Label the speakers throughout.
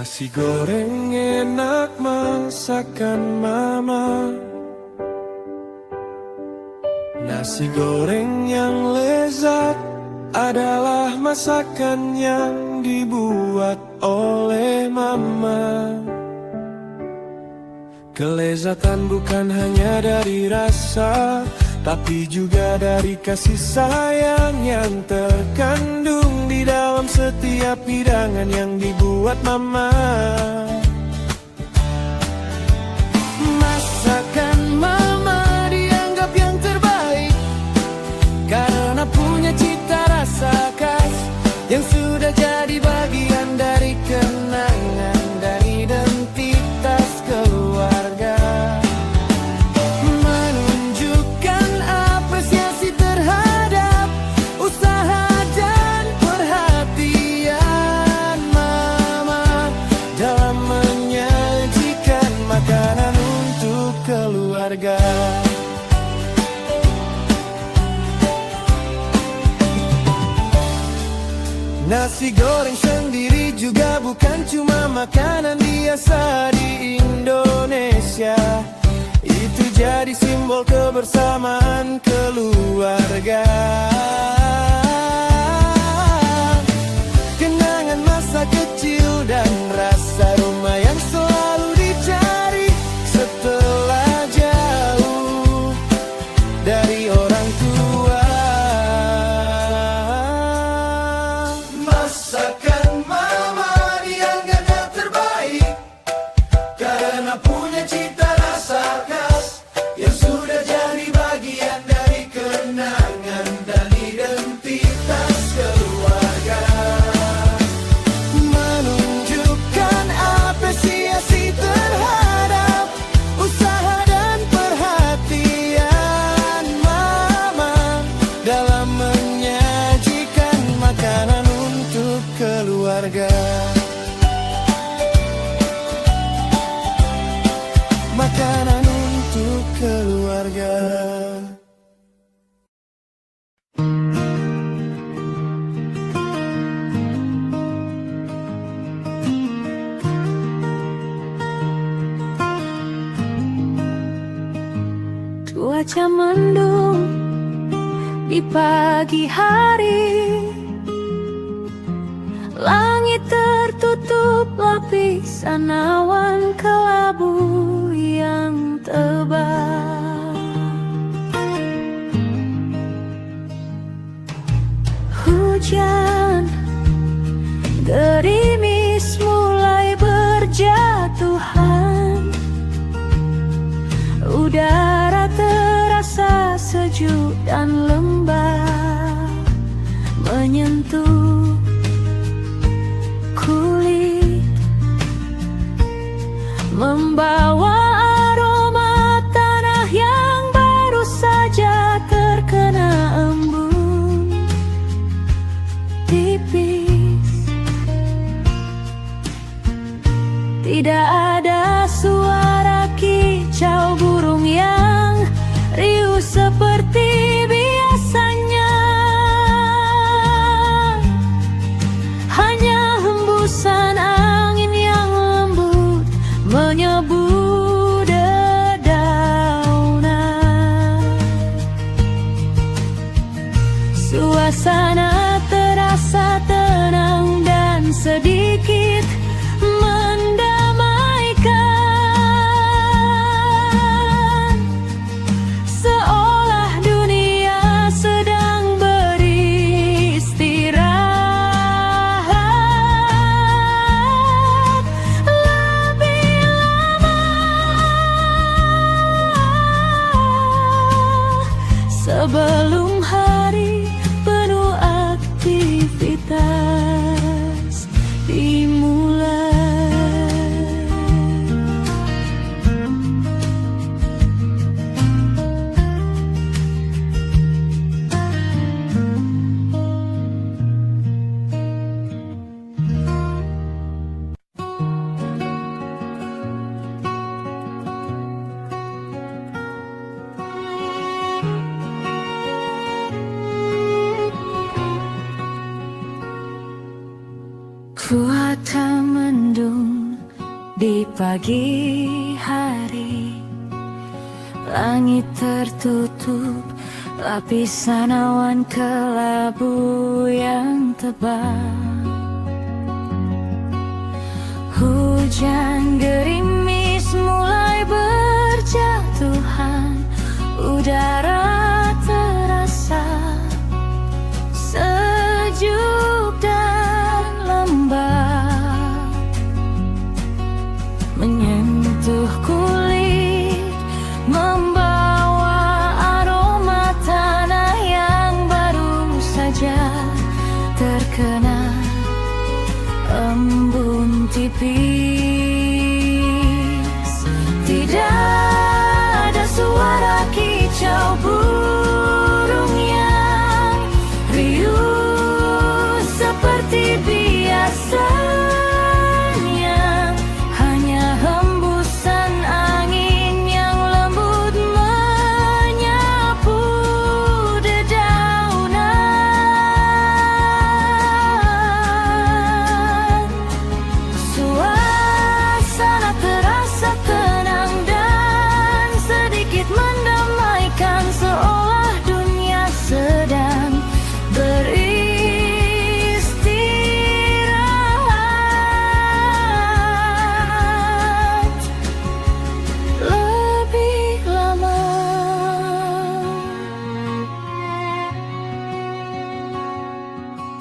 Speaker 1: Nasi goreng enak masakan mama. Nasi goreng yang lezat adalah masakan yang dibuat oleh mama. Kelezatan bukan hanya dari rasa, tapi juga dari kasih sayang yang terkandung di dalam setiap hidangan yang dibuat mama. Masakan mama dianggap yang terbaik karena punya cita rasa khas yang sudah jadi bagian dari kenangan dan identitas keluarga. Menunjukkan apresiasi terhadap usaha dan perhatian mama dalam menyajikan makanan untuk keluarga. Nasi goreng sendiri juga bukan cuma makanan biasa di Indonesia. Itu jadi simbol kebersamaan keluarga. Kenangan masa kecil dan rasa rumah yang selalu dicari setelah jauh dari orang tua. Masakan mama dianggap yang terbaik karena punya cita rasa khas yang sudah jadi bagian dari kenangan dan identitas keluarga. Menunjukkan apresiasi terhadap usaha dan perhatian mama dalam menyajikan makanan untuk keluarga. Makanan untuk keluarga.
Speaker 2: Cuaca mendung di pagi hari, langit tertutup lapisan awan kelabu yang tebal. Hujan gerimis mulai berjatuhan, udara terasa sejuk dan lembab menyentuh kulit, membawa aroma tanah yang baru saja terkena embun tipis. Tidak ada suara kicau burung yang riuh seperti biasanya, hanya hembusan angin yang lembut menyebut dedaunan. Suasana terasa tenang dan sedikit mendamaikan, seolah dunia sedang beristirahat lebih lama sebelum hari penuh aktivitas dimulai. Cuaca mendung pagi hari, langit tertutup lapisan awan kelabu yang tebal. Hujan gerimis mulai berjatuhan, udara terasa sejuk dan lembab, menyentuh kulit, membawa aroma tanah yang baru saja terkena embun tipis. Tidak ada suara kicau burung yang riuh seperti biasanya, hanya hembusan angin yang lembut menyapu dedaunan. Suasana terasa tenang dan sedikit mendamaikan, seolah dunia sedang beristirahat lebih lama.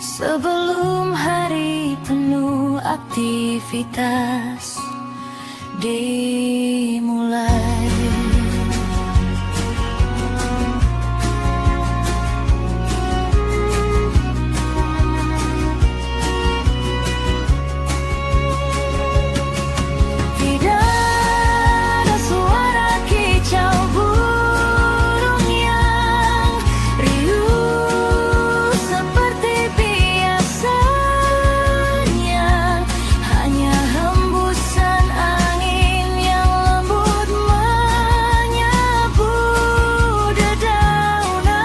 Speaker 2: Sebelum hari penuh aktivitas dimulai. Tidak ada suara kicau burung yang riuh seperti biasanya, hanya hembusan angin yang lembut menyapu dedaunan.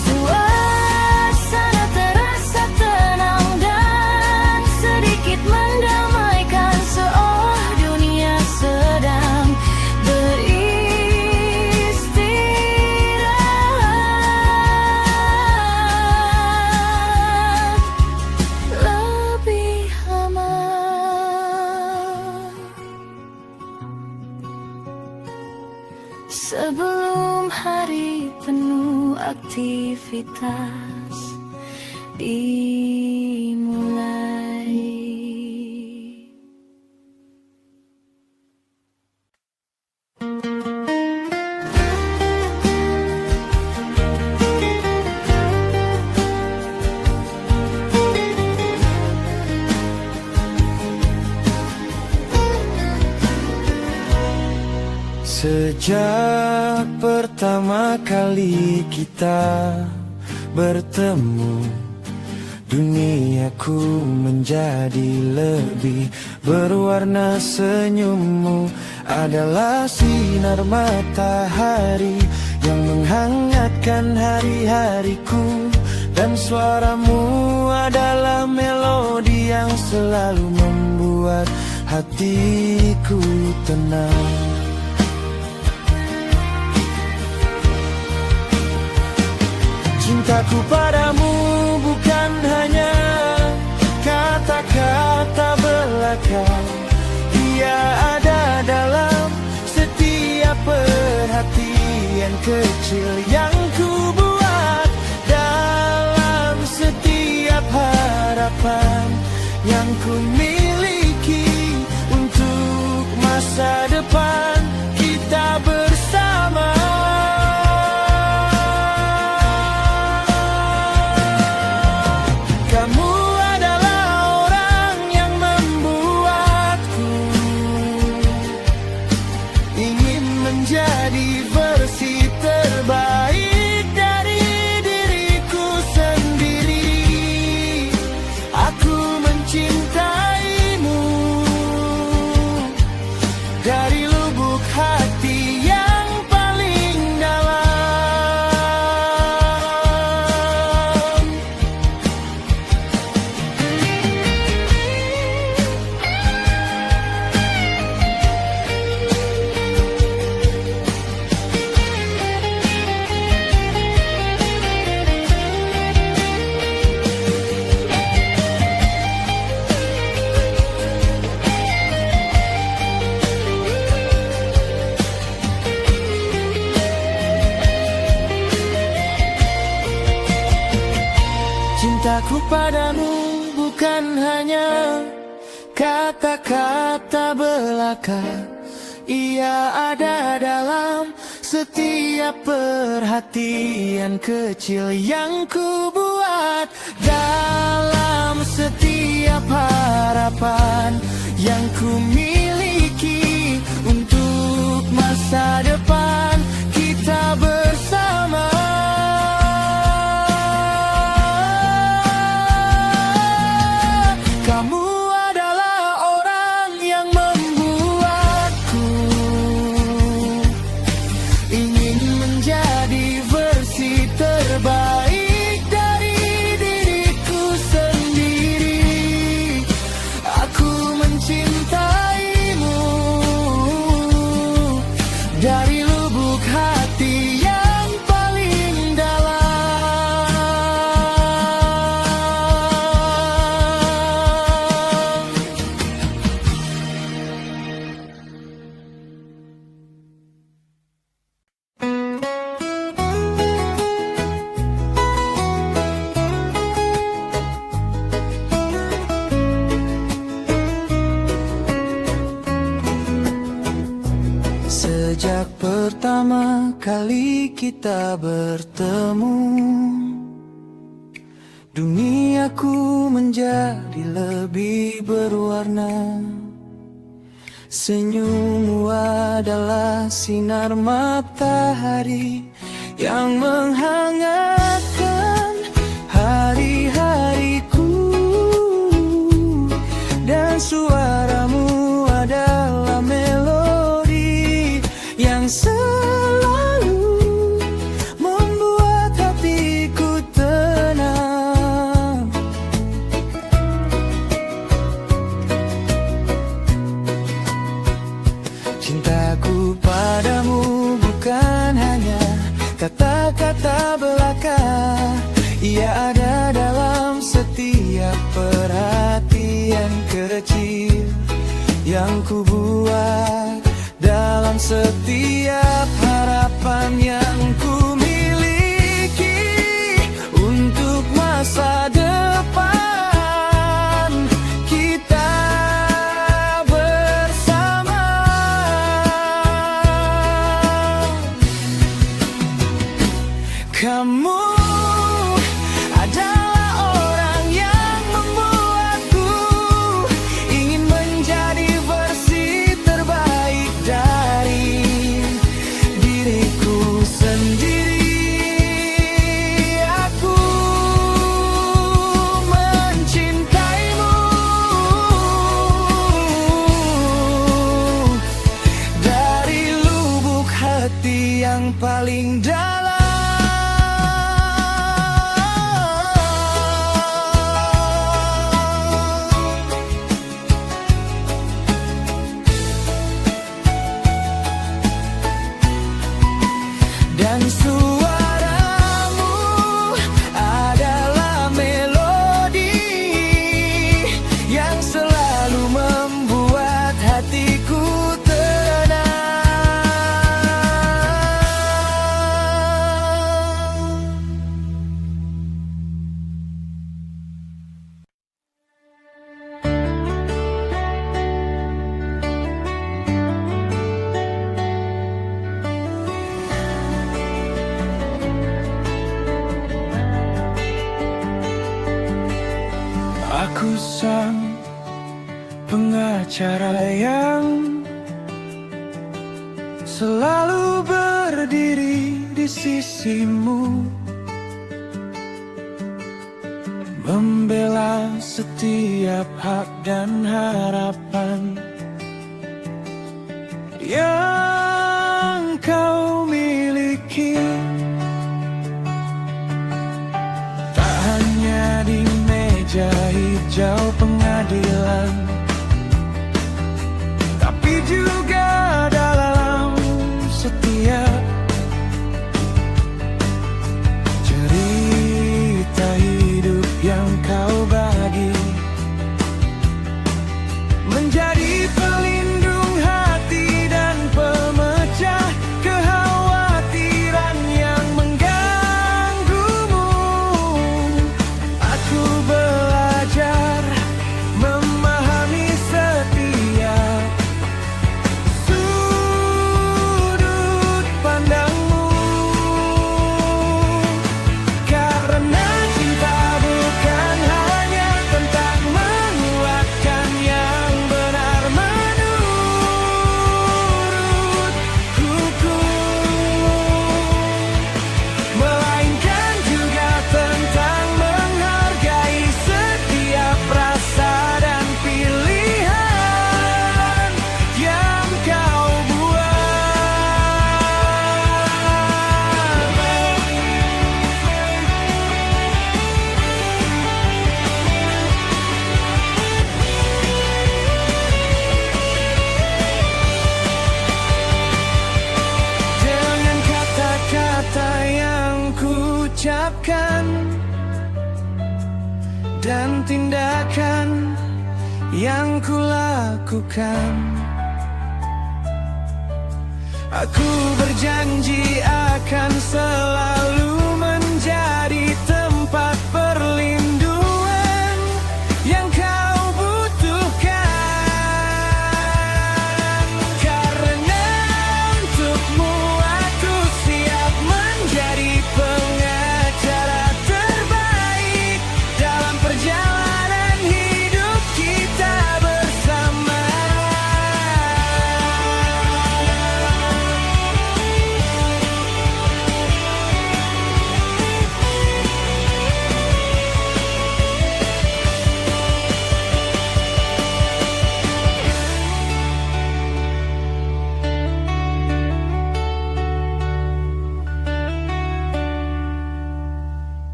Speaker 2: Suasana terasa tenang dan sedikit mendamaikan, seolah dunia sedang beristirahat lebih lama. Sebelum hari penuh aktivitas dimulai.
Speaker 1: Sejak pertama kali kita bertemu, duniaku menjadi lebih berwarna. Senyummu adalah sinar matahari yang menghangatkan hari-hariku, dan suaramu adalah melodi yang selalu membuat hatiku tenang. Cintaku padamu bukan hanya kata-kata belaka, ia ada dalam setiap perhatian kecil yang ku buat, dalam setiap harapan yang ku miliki untuk masa depan kita bersama. padamu bukan hanya kata-kata belaka, ia ada dalam setiap perhatian kecil yang ku buat, dalam setiap harapan yang ku miliki untuk masa depan kita bersama. Kamu adalah orang yang membuatku ingin menjadi versi terbaik dari diriku sendiri. Aku mencintaimu dari lubuk hati yang paling dalam. Sejak pertama kali kita bertemu, duniaku menjadi lebih berwarna. Senyummu adalah sinar matahari yang menghangatkan hari-hariku, dan suaramu adalah melodi yang selalu membuat hatiku tenang. Cintaku padamu bukan hanya kata-kata belaka, ia ada dalam setiap perhatian kecil yang ku buat, dalam setiap harapan yang ku miliki untuk masa depan kita bersama. Kamu adalah orang yang membuatku ingin menjadi versi terbaik dari diriku sendiri. Aku mencintaimu dari lubuk hati yang paling dalam. Dan suaramu adalah melodi yang selalu membuat hatiku tenang. Aku sang pengacara yang selalu berdiri di sisimu, membela setiap hak dan harapan yang kau miliki. Tak hanya di meja hijau pengadilan, tapi juga dalam setiap cerita hidup yang kau bagi, menjadi pelindung hati dan pemecah kekhawatiran yang mengganggumu. Aku ucapkan dan tindakan yang kulakukan. Aku berjanji akan selalu menjadi tempat perlindungan yang kau butuhkan. Karena untukmu aku siap menjadi pengacara terbaik dalam perjalanan hidup kita bersama.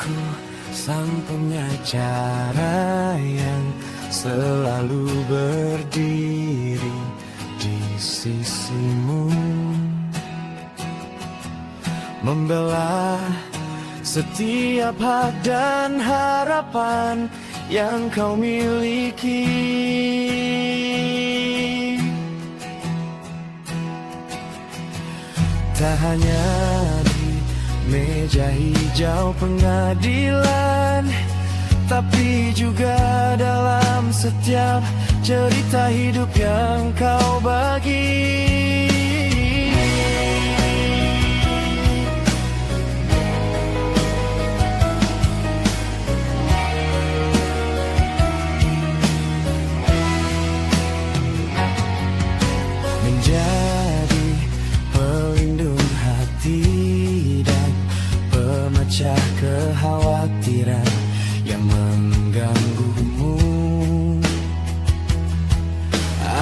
Speaker 1: Aku sang pengacara yang selalu berdiri di sisimu, membela setiap hak dan harapan yang kau miliki. Tak hanya meja hijau pengadilan, tapi juga dalam setiap cerita hidup yang kau bagi. Menjadi pelindung hati dan pemecah kekhawatiran yang mengganggumu.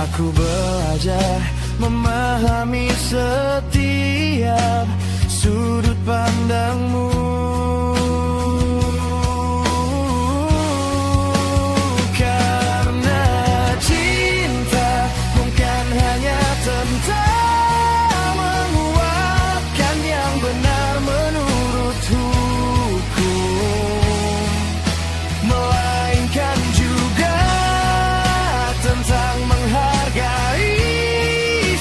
Speaker 1: Aku belajar memahami setiap sudut pandangmu. Karena cinta bukan hanya tentang menguatkan yang benar menurut hukum, melainkan juga tentang menghargai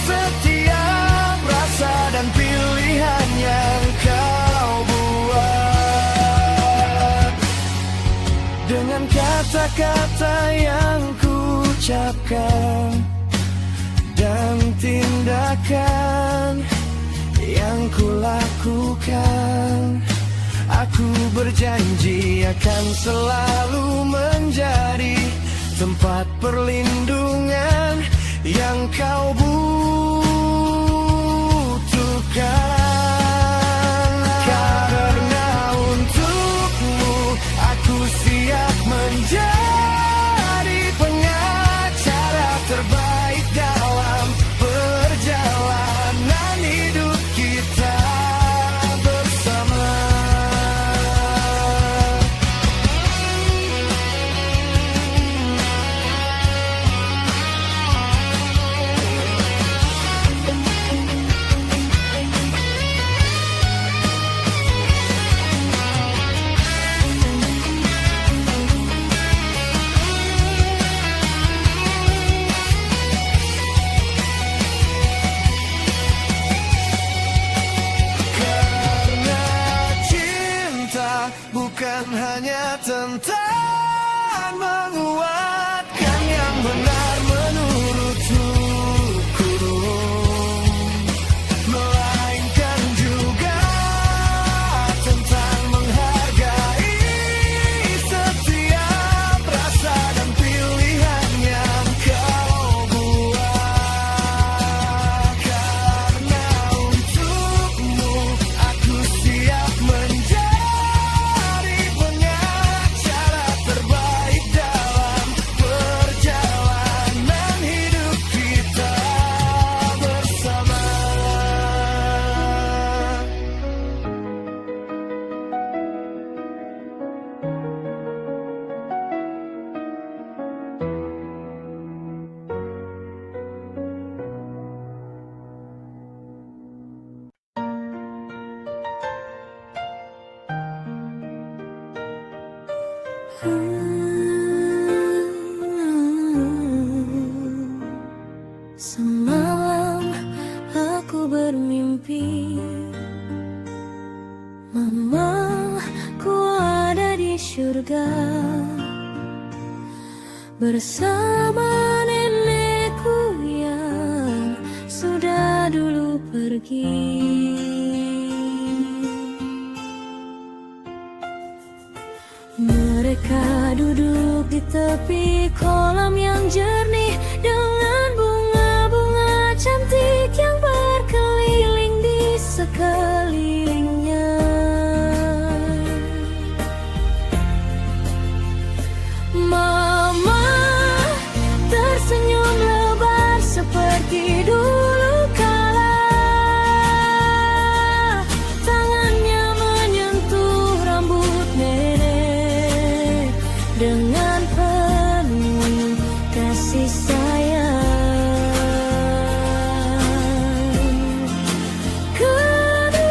Speaker 1: setiap rasa dan pilihan yang kau buat. Dengan kata-kata yang ku ucapkan dan tindakan yang kulakukan, aku berjanji akan selalu menjadi tempat perlindungan yang kau butuhkan. Karena untukmu aku siap menjadi pengacara terbaik dalam perjalanan hidup kita bersama. Karena cinta bukan hanya tentang menguatkan yang benar menurut hukum, melainkan juga tentang menghargai setiap rasa dan pilihan yang kau buat. Karena untukmu aku siap menjadi pengacara terbaik dalam perjalanan
Speaker 2: Semalam aku bermimpi, mamaku ada di surga bersama nenekku yang sudah dulu pergi. Mereka duduk di tepi kolam yang jernih dengan bunga-bunga cantik yang berkeliling di sekelilingnya. Mama tersenyum lebar seperti dulu kala. Tangannya menyentuh rambut nenek dengan penuh kasih sayang. Keduanya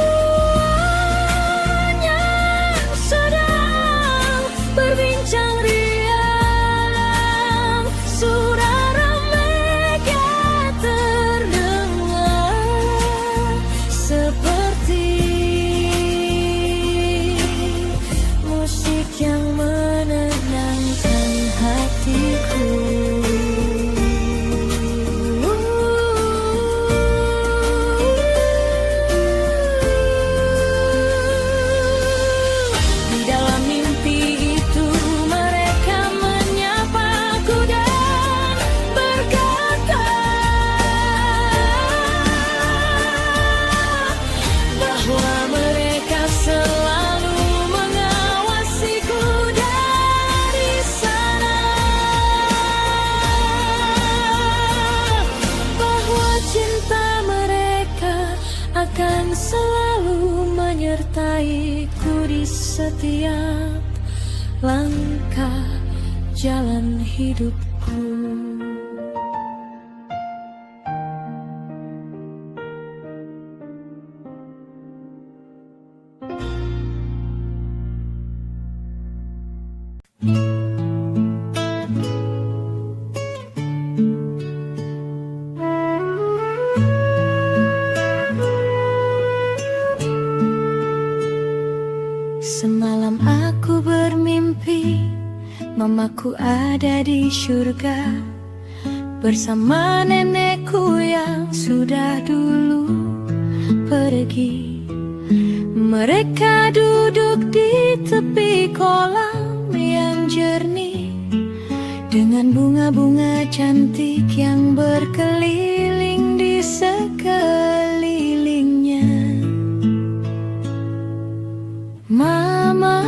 Speaker 2: sedang berbincang riang, suara mereka terdengar seperti musik yang menenangkan hatiku. Di dalam mimpi itu mereka menyapaku dan berkata bahwa mereka selalu mengawasiku dari sana, bahwa cinta mereka akan selalu menyertaiku di setiap langkah jalan hidupku. Semalam aku bermimpi, mamaku ada di surga bersama nenekku yang sudah dulu pergi. Mereka duduk di tepi kolam yang jernih dengan bunga-bunga cantik yang berkeliling di sekelilingnya. Mama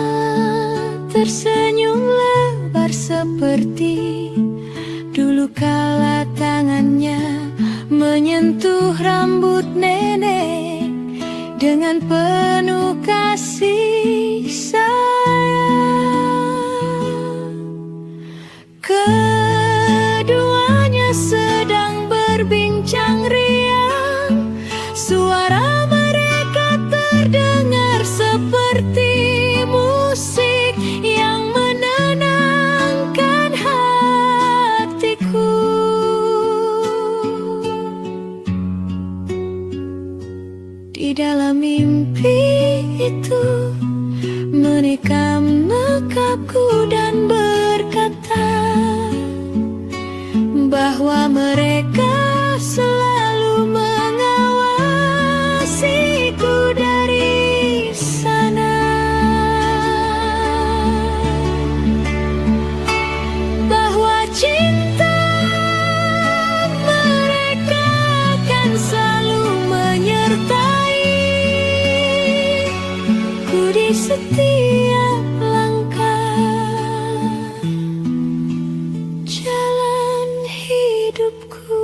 Speaker 2: tersenyum lebar seperti dulu kala tangannya menyentuh rambut nenek dengan penuh kasih sayang. Keduanya sedang berbincang riang, suara mereka terdengar seperti musik yang menenangkan hatiku. Di dalam mimpi itu mereka menekapku dan berkata bahwa mereka selalu mengawasiku dari sana, bahwa cinta mereka akan selalu menyertaiku di setiap langkah jalan hidupku.